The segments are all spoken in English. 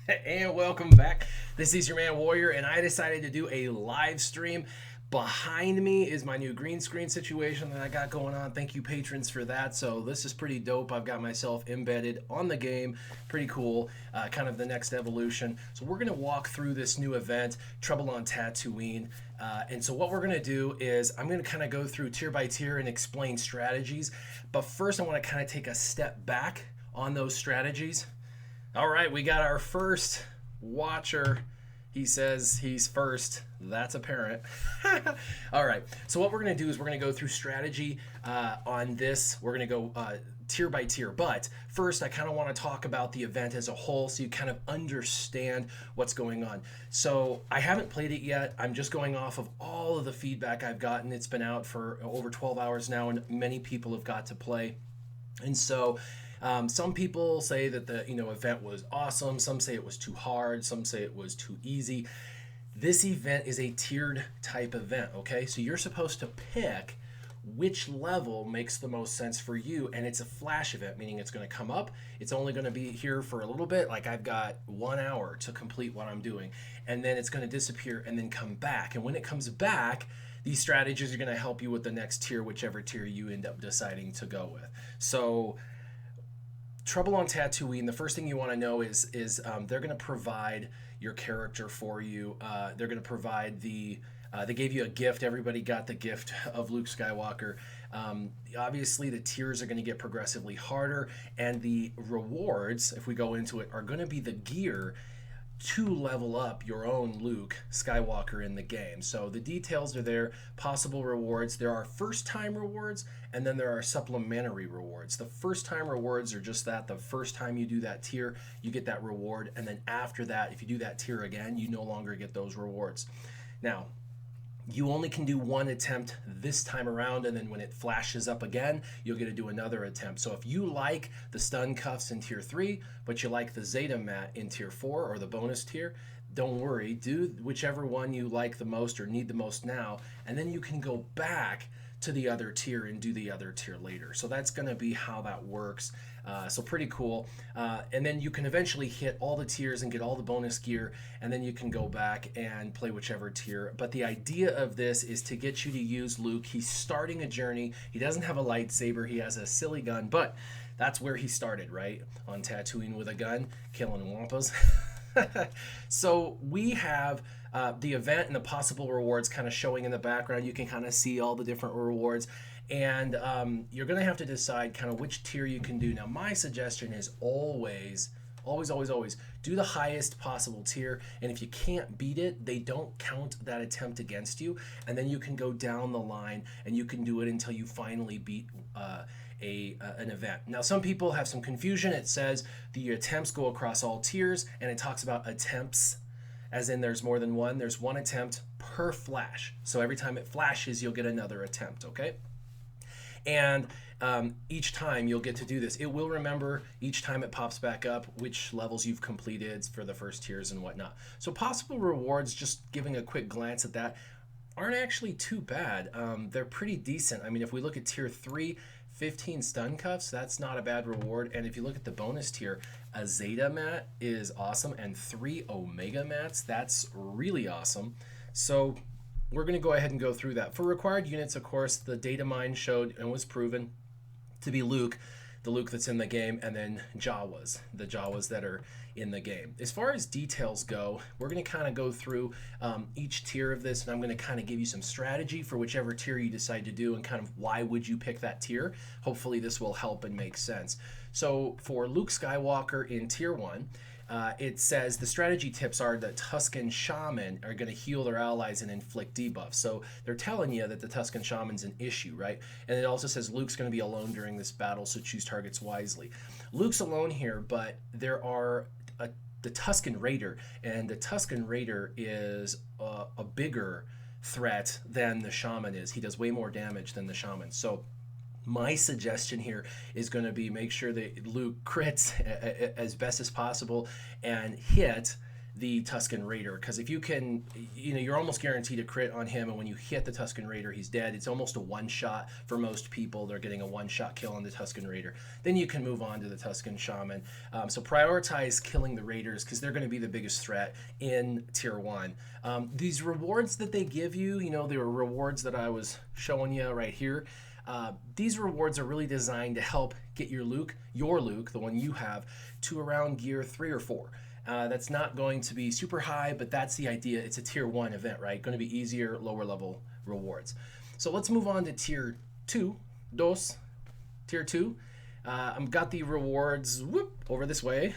And welcome back. This is your man Warrior, and I decided to do a live stream. Behind me is my new green screen situation that I got going on. Thank you, patrons, for that. So this is pretty dope. I've got myself embedded on the game. Pretty cool. Kind of the next evolution. So we're gonna walk through this new event, Trouble on Tatooine. And so what we're gonna do is I'm gonna kind of go through tier by tier and explain strategies. But first, I want to kind of take a step back on those strategies. All right, we got our first watcher. He says he's first. That's apparent. All right, so what we're going to do is we're going to go through strategy on this. We're going to go tier by tier. But first, I kind of want to talk about the event as a whole so you kind of understand what's going on. So I haven't played it yet. I'm just going off of all of the feedback I've gotten. It's been out for over 12 hours now, and many people have got to play. And so some people say that the event was awesome. Some say it was too hard. Some say it was too easy. This event is a tiered type event. Okay, so you're supposed to pick which level makes the most sense for you, and it's a flash event, meaning it's going to come up. It's only going to be here for a little bit. Like I've got 1 hour to complete what I'm doing, and then it's going to disappear and then come back. And when it comes back, these strategies are going to help you with the next tier, whichever tier you end up deciding to go with. So Trouble on Tatooine, the first thing you want to know is they're going to provide your character for you. They're going to provide they gave you a gift. Everybody got the gift of Luke Skywalker. Obviously, the tiers are going to get progressively harder, and the rewards, if we go into it, are going to be the gear to level up your own Luke Skywalker in the game. So the details are there, possible rewards. There are first time rewards, and then there are supplementary rewards. The first time rewards are just that. The first time you do that tier, you get that reward. And then after that, if you do that tier again, you no longer get those rewards. Now, you only can do one attempt this time around, and then when it flashes up again, you'll get to do another attempt. So if you like the stun cuffs in tier 3, but you like the Zeta mat in tier 4 or the bonus tier, don't worry, do whichever one you like the most or need the most now, and then you can go back to the other tier and do the other tier later. So that's going to be how that works. So pretty cool. And then you can eventually hit all the tiers and get all the bonus gear, and then you can go back and play whichever tier. But the idea of this is to get you to use Luke. He's starting a journey. He doesn't have a lightsaber. He has a silly gun, but that's where he started, right? On Tatooine with a gun, killing wampas. So we have the event and the possible rewards kind of showing in the background. You can kind of see all the different rewards, and you're going to have to decide kind of which tier you can do. Now, my suggestion is always do the highest possible tier, and if you can't beat it, they don't count that attempt against you, and then you can go down the line and you can do it until you finally beat an event. Now, some people have some confusion. It says the attempts go across all tiers, and it talks about attempts as in there's more than one. There's one attempt per flash. So every time it flashes, you'll get another attempt, okay? And each time you'll get to do this. It will remember each time it pops back up which levels you've completed for the first tiers and whatnot. So possible rewards, just giving a quick glance at that, aren't actually too bad. They're pretty decent. I mean, if we look at tier 3, 15 stun cuffs, that's not a bad reward. And if you look at the bonus tier, a Zeta mat is awesome, and 3 Omega mats, that's really awesome. So we're going to go ahead and go through that. For required units, of course, the data mine showed and was proven to be Luke, the Luke that's in the game, and then Jawas, the Jawas that are in the game. As far as details go, we're going to kind of go through each tier of this, and I'm going to kind of give you some strategy for whichever tier you decide to do and kind of why would you pick that tier. Hopefully this will help and make sense. So for Luke Skywalker in tier 1, it says the strategy tips are that Tusken Shaman are going to heal their allies and inflict debuffs. So they're telling you that the Tusken Shaman's an issue, right? And it also says Luke's going to be alone during this battle, so choose targets wisely. Luke's alone here, but there are the Tusken Raider, and the Tusken Raider is a bigger threat than the Shaman is. He does way more damage than the Shaman. So my suggestion here is going to be make sure that Luke crits as best as possible and hit the Tusken Raider, because if you can, you're almost guaranteed a crit on him, and when you hit the Tusken Raider, he's dead. It's almost a one-shot for most people. They're getting a one-shot kill on the Tusken Raider. Then you can move on to the Tusken Shaman. So prioritize killing the Raiders, because they're going to be the biggest threat in Tier 1. These rewards that they give you, the rewards that I was showing you right here, these rewards are really designed to help get your Luke, the one you have, to around gear 3 or 4. That's not going to be super high, but that's the idea. It's a Tier 1 event, right? Going to be easier, lower level rewards. So let's move on to Tier 2. Tier 2. I've got the rewards over this way.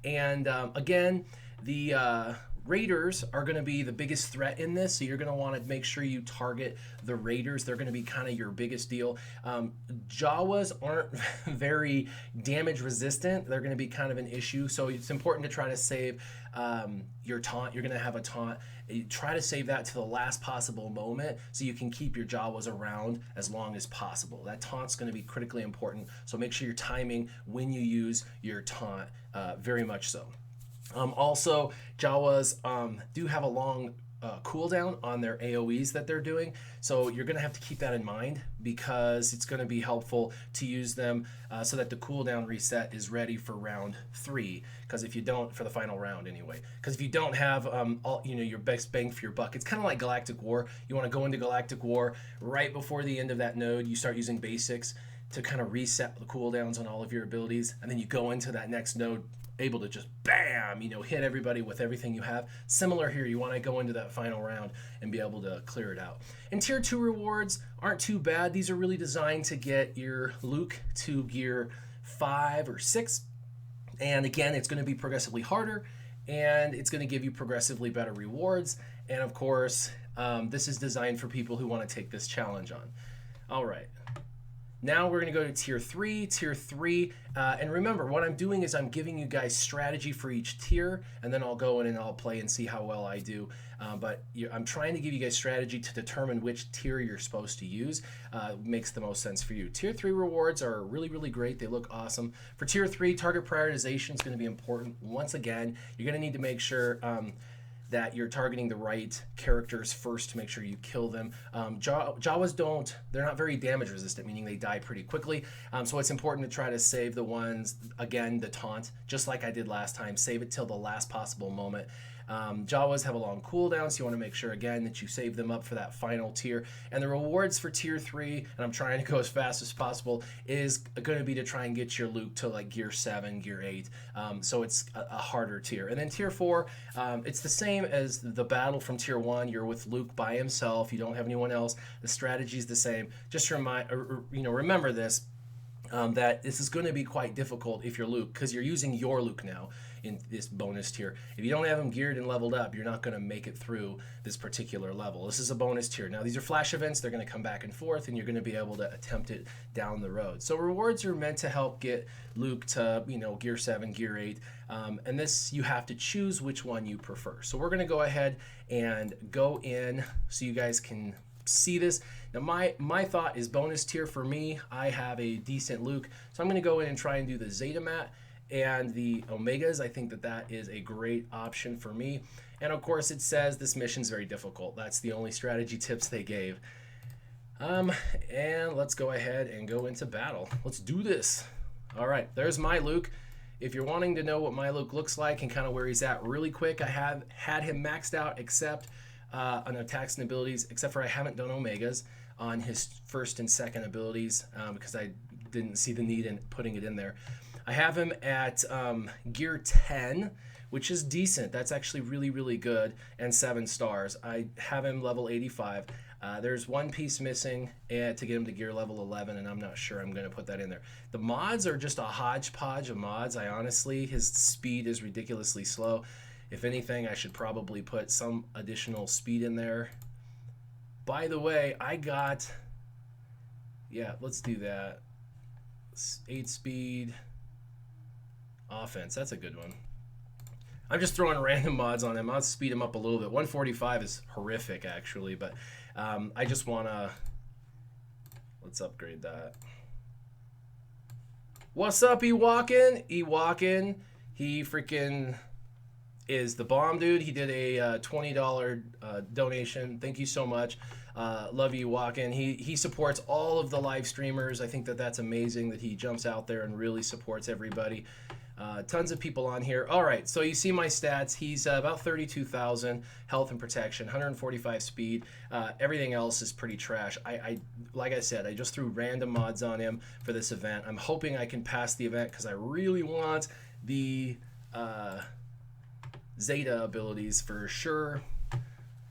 And again, the Raiders are going to be the biggest threat in this, so you're going to want to make sure you target the Raiders. They're going to be kind of your biggest deal. Jawas aren't very damage resistant. They're going to be kind of an issue, so it's important to try to save your taunt. You're going to have a taunt. You try to save that to the last possible moment so you can keep your Jawas around as long as possible. That taunt's going to be critically important, so make sure you're timing when you use your taunt, very much so. Also, Jawas do have a long cooldown on their AoEs that they're doing, so you're going to have to keep that in mind, because it's going to be helpful to use them so that the cooldown reset is ready for round 3. Because if you don't, for the final round anyway, because if you don't have your best bang for your buck, it's kind of like Galactic War. You want to go into Galactic War right before the end of that node. You start using basics to kind of reset the cooldowns on all of your abilities, and then you go into that next node able to just bam, hit everybody with everything you have. Similar here, you want to go into that final round and be able to clear it out. And Tier 2 rewards aren't too bad. These are really designed to get your Luke to gear 5 or 6. And again, it's going to be progressively harder, and it's going to give you progressively better rewards. And of course, this is designed for people who want to take this challenge on. All right. Now we're going to go to Tier 3. Tier 3, and remember, what I'm doing is I'm giving you guys strategy for each tier, and then I'll go in and I'll play and see how well I do. But I'm trying to give you guys strategy to determine which tier you're supposed to use. Makes the most sense for you. Tier 3 rewards are really, really great. They look awesome. For Tier 3, target prioritization is going to be important. Once again, you're going to need to make sure that you're targeting the right characters first to make sure you kill them. Jawas they're not very damage resistant, meaning they die pretty quickly. So it's important to try to save the ones, again, the taunt, just like I did last time. Save it till the last possible moment. Jawas have a long cooldown, so you want to make sure, again, that you save them up for that final tier. And the rewards for Tier 3, and I'm trying to go as fast as possible, is going to be to try and get your Luke to like gear 7, gear 8. So it's a harder tier. And then Tier 4, it's the same as the battle from Tier 1. You're with Luke by himself. You don't have anyone else. The strategy is the same. Just remember this. That this is going to be quite difficult if you're Luke, because you're using your Luke now in this bonus tier. If you don't have him geared and leveled up, you're not going to make it through this particular level. This is a bonus tier. Now, these are flash events. They're going to come back and forth, and you're going to be able to attempt it down the road. So rewards are meant to help get Luke to, gear 7, gear 8. And this, you have to choose which one you prefer. So we're going to go ahead and go in so you guys can see this. Now my thought is bonus tier for me. I have a decent Luke, so I'm going to go in and try and do the Zeta Mat and the Omegas. I think that is a great option for me. And of course, it says this mission's very difficult. That's the only strategy tips they gave. And let's go ahead and go into battle. Let's do this. All right, there's my Luke. If you're wanting to know what my Luke looks like and kind of where he's at really quick, I have had him maxed out except on attacks and abilities, except for I haven't done Omegas on his first and second abilities because I didn't see the need in putting it in there. I have him at gear 10, which is decent. That's actually really, really good, and 7 stars. I have him level 85. There's one piece missing to get him to gear level 11, and I'm not sure I'm going to put that in there. The mods are just a hodgepodge of mods. His speed is ridiculously slow. If anything, I should probably put some additional speed in there. By the way, let's do that. 8 speed offense. That's a good one. I'm just throwing random mods on him. I'll speed him up a little bit. 145 is horrific, actually, but I just want to... Let's upgrade that. What's up, Ewokin? Ewokin. He freaking is the bomb, dude. He did a $20 donation. Thank you so much. Love you, Walken. He supports all of the live streamers. I think that that's amazing that he jumps out there and really supports everybody. Tons of people on here. All right, so you see my stats. He's about 32,000 health and protection, 145 speed. Everything else is pretty trash. Like I said, I just threw random mods on him for this event. I'm hoping I can pass the event because I really want the Zeta abilities for sure.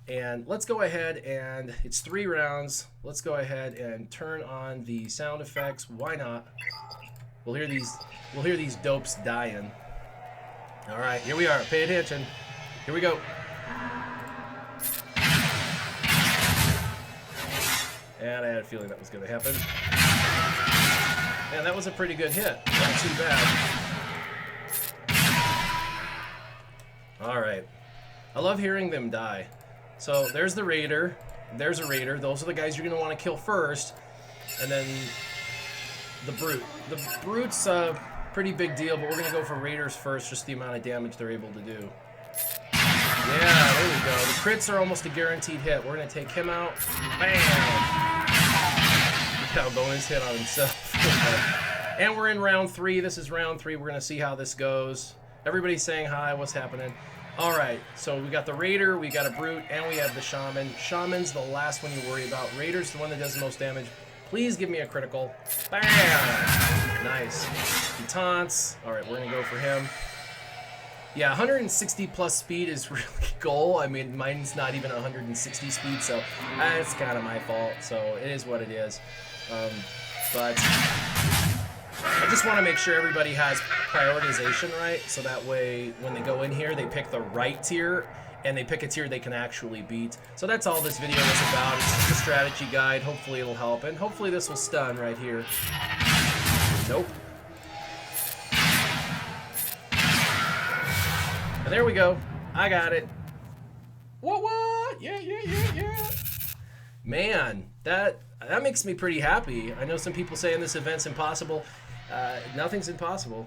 And let's go ahead and it's 3 rounds. Let's go ahead and turn on the sound effects. Why not? We'll hear these dopes dying. All right, here we are. Pay attention. Here we go. And I had a feeling that was going to happen. And that was a pretty good hit. Not too bad. All right. I love hearing them die. So there's the Raider. There's a Raider. Those are the guys you're going to want to kill first. And then the Brute. The Brute's a pretty big deal, but we're going to go for Raiders first, just the amount of damage they're able to do. Yeah, there we go. The crits are almost a guaranteed hit. We're going to take him out. Bam! He got a bonus hit on himself. And we're in round 3. This is round 3. We're going to see how this goes. Everybody's saying hi. What's happening? All right, so we got the Raider, we got a Brute, and we have the Shaman. Shaman's the last one you worry about. Raider's the one that does the most damage. Please give me a critical. Bam! Nice. He taunts. All right, we're going to go for him. Yeah, 160 plus speed is really goal. I mean, mine's not even 160 speed, so that's kind of my fault. So it is what it is. But I just want to make sure everybody has prioritization right, so that way when they go in here, they pick the right tier, and they pick a tier they can actually beat. So that's all this video is about. It's just a strategy guide. Hopefully it'll help, and hopefully this will stun right here. Nope. And there we go. I got it. What? Yeah. Man, that makes me pretty happy. I know some people saying this event's impossible. Nothing's impossible.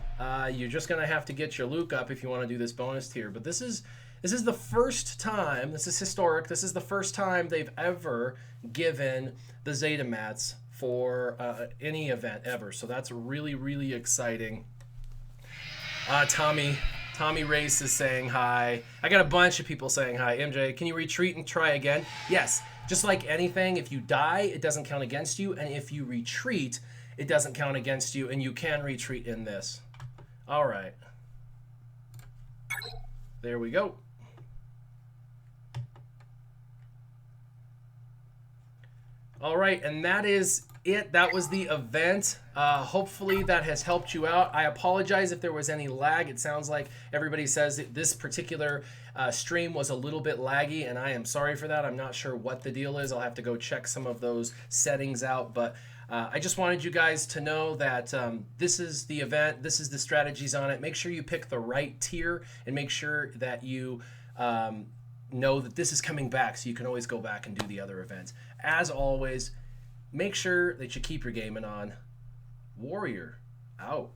You're just gonna have to get your Luke up if you want to do this bonus tier. But this is the first time. This is historic. This is the first time they've ever given the Zeta mats for any event ever. So that's really, really exciting. Tommy Race is saying hi. I got a bunch of people saying hi. MJ, can you retreat and try again? Yes. Just like anything, if you die, it doesn't count against you, and if you retreat, it doesn't count against you, and you can retreat in this. All right. There we go. All right, and that is it. That was the event. Hopefully that has helped you out. I apologize if there was any lag. It sounds like everybody says that this particular stream was a little bit laggy, and I am sorry for that. I'm not sure what the deal is. I'll have to go check some of those settings out, but I just wanted you guys to know that this is the event. This is the strategies on it. Make sure you pick the right tier, and make sure that you know that this is coming back, so you can always go back and do the other events. As always, make sure that you keep your gaming on. Warrior out.